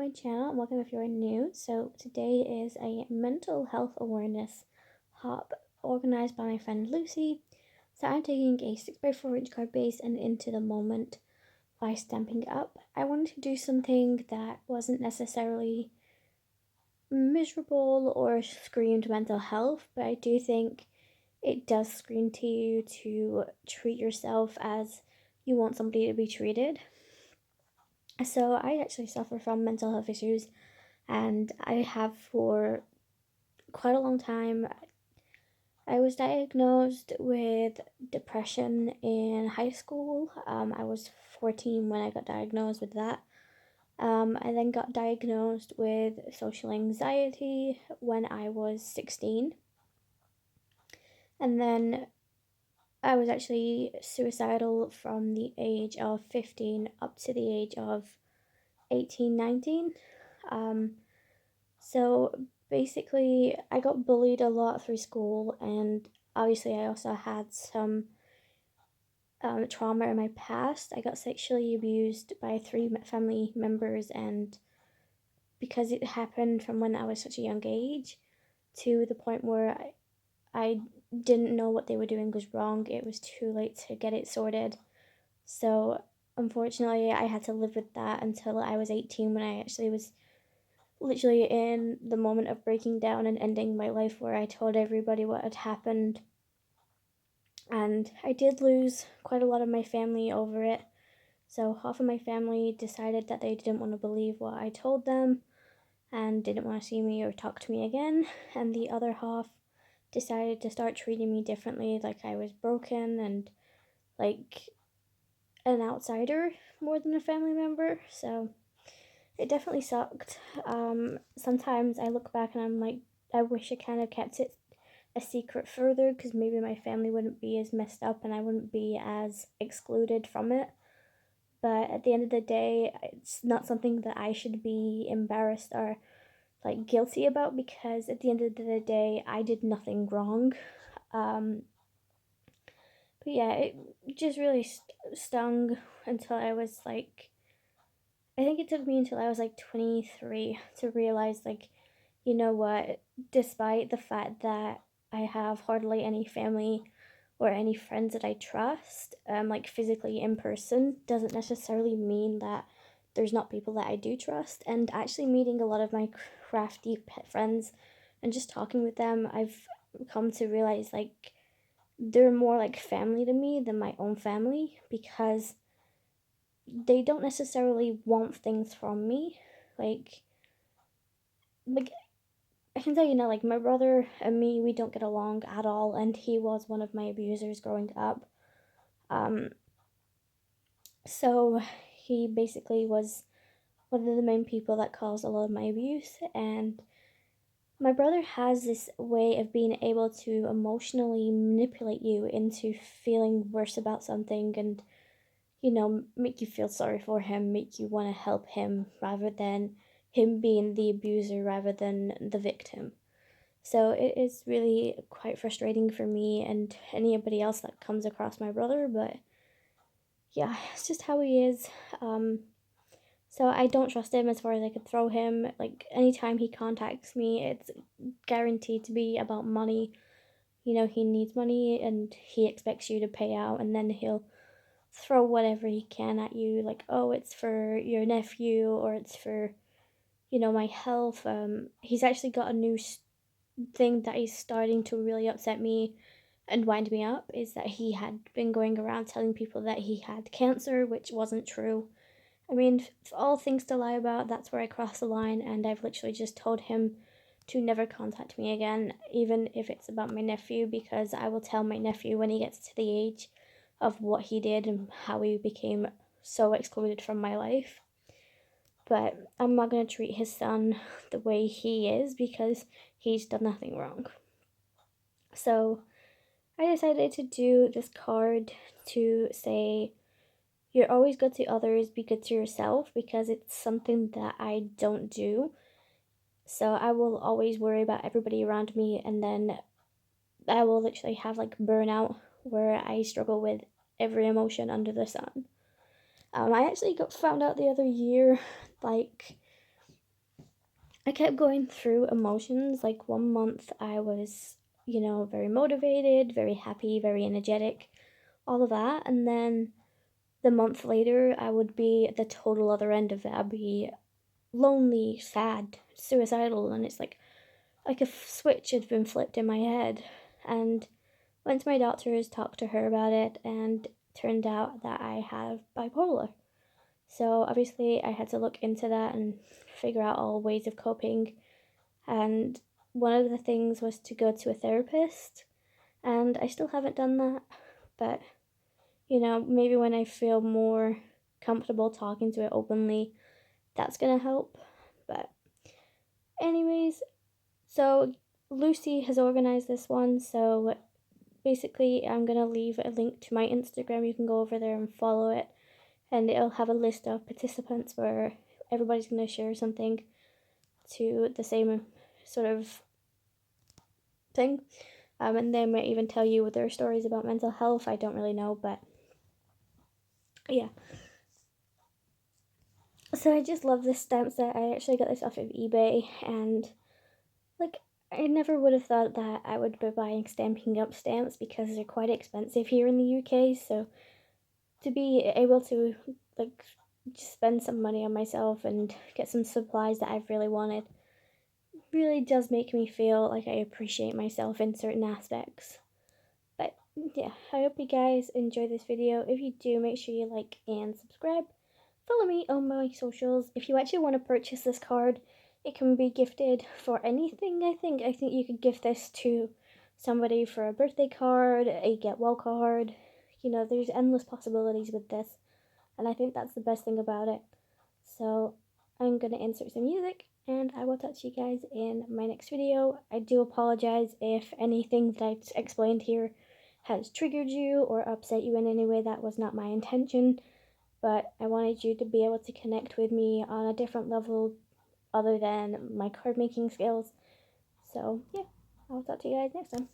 my channel and welcome if you're new. So today is a mental health awareness hub organized by my friend Lucy. So I'm taking a 6x4 inch card base and Into the Moment by Stamping Up. I wanted to do something that wasn't necessarily miserable or screamed mental health, but I do think it does scream to you to treat yourself as you want somebody to be treated. So I actually suffer from mental health issues, and I have for quite a long time. I was diagnosed with depression in high school. I was 14 when I got diagnosed with that. I then got diagnosed with social anxiety when I was 16. And then I was actually suicidal from the age of 15 up to the age of 18, 19. So basically, I got bullied a lot through school, and obviously I also had some trauma in my past. I got sexually abused by 3 family members, and because it happened from when I was such a young age to the point where I didn't know what they were doing was wrong, it was too late to get it sorted. So unfortunately, I had to live with that until I was 18, when I actually was literally in the moment of breaking down and ending my life, where I told everybody what had happened. And I did lose quite a lot of my family over it. So half of my family decided that they didn't want to believe what I told them and didn't want to see me or talk to me again. And the other half decided to start treating me differently, like I was broken and like an outsider more than a family member. So it definitely sucked. Sometimes I look back and I'm like, I wish I kind of kept it a secret further, because maybe my family wouldn't be as messed up and I wouldn't be as excluded from it. But at the end of the day, it's not something that I should be embarrassed or like guilty about, because at the end of the day, I did nothing wrong. But yeah, it just really stung until I was like, I think it took me until I was like 23 to realize, like, you know what, despite the fact that I have hardly any family or any friends that I trust, like physically in person, doesn't necessarily mean that there's not people that I do trust. And actually meeting a lot of my crafty pet friends and just talking with them, I've come to realize, like, they're more like family to me than my own family, because they don't necessarily want things from me. Like I can tell you now, like, my brother and me, we don't get along at all, and he was one of my abusers growing up. So he basically was one of the main people that caused a lot of my abuse, and my brother has this way of being able to emotionally manipulate you into feeling worse about something, and, you know, make you feel sorry for him, make you want to help him, rather than him being the abuser rather than the victim. So it is really quite frustrating for me and anybody else that comes across my brother, but yeah, it's just how he is. So I don't trust him as far as I could throw him. Like, anytime he contacts me, it's guaranteed to be about money. You know, he needs money and he expects you to pay out, and then he'll throw whatever he can at you, like, oh, it's for your nephew, or it's for, you know, my health. He's actually got a new thing that is starting to really upset me and wind me up, is that he had been going around telling people that he had cancer, which wasn't true. I mean, for all things to lie about, that's where I cross the line, and I've literally just told him to never contact me again, even if it's about my nephew, because I will tell my nephew when he gets to the age of what he did and how he became so excluded from my life. But I'm not going to treat his son the way he is, because he's done nothing wrong. So I decided to do this card to say, you're always good to others, be good to yourself, because it's something that I don't do. So I will always worry about everybody around me, and then I will literally have like burnout, where I struggle with every emotion under the sun. I actually found out the other year, like, I kept going through emotions. Like, one month I was, very motivated, very happy, very energetic, all of that. And then the month later, I would be at the total other end of it. I'd be lonely, sad, suicidal, and it's like a switch had been flipped in my head. And went to my doctors, talked to her about it, and turned out that I have bipolar. So obviously I had to look into that and figure out all ways of coping. And one of the things was to go to a therapist, and I still haven't done that. But, maybe when I feel more comfortable talking to it openly, that's gonna help. But anyways, so Lucy has organized this one, so basically I'm gonna leave a link to my Instagram. You can go over there and follow it, and it'll have a list of participants where everybody's gonna share something to the same sort of thing. And they might even tell you their stories about mental health. I don't really know, but yeah. So I just love this stamp set. I actually got this off of eBay, and like, I never would have thought that I would be buying Stampin' Up stamps because they're quite expensive here in the UK. So to be able to like just spend some money on myself and get some supplies that I've really wanted really does make me feel like I appreciate myself in certain aspects. But yeah, I hope you guys enjoy this video. If you do, make sure you like and subscribe. Follow me on my socials. If you actually want to purchase this card, it can be gifted for anything, I think. I think you could gift this to somebody for a birthday card, a get well card. There's endless possibilities with this, and I think that's the best thing about it. So I'm going to insert some music, and I will talk to you guys in my next video. I do apologize if anything that I've explained here has triggered you or upset you in any way. That was not my intention, but I wanted you to be able to connect with me on a different level other than my card making skills. So yeah, I'll talk to you guys next time.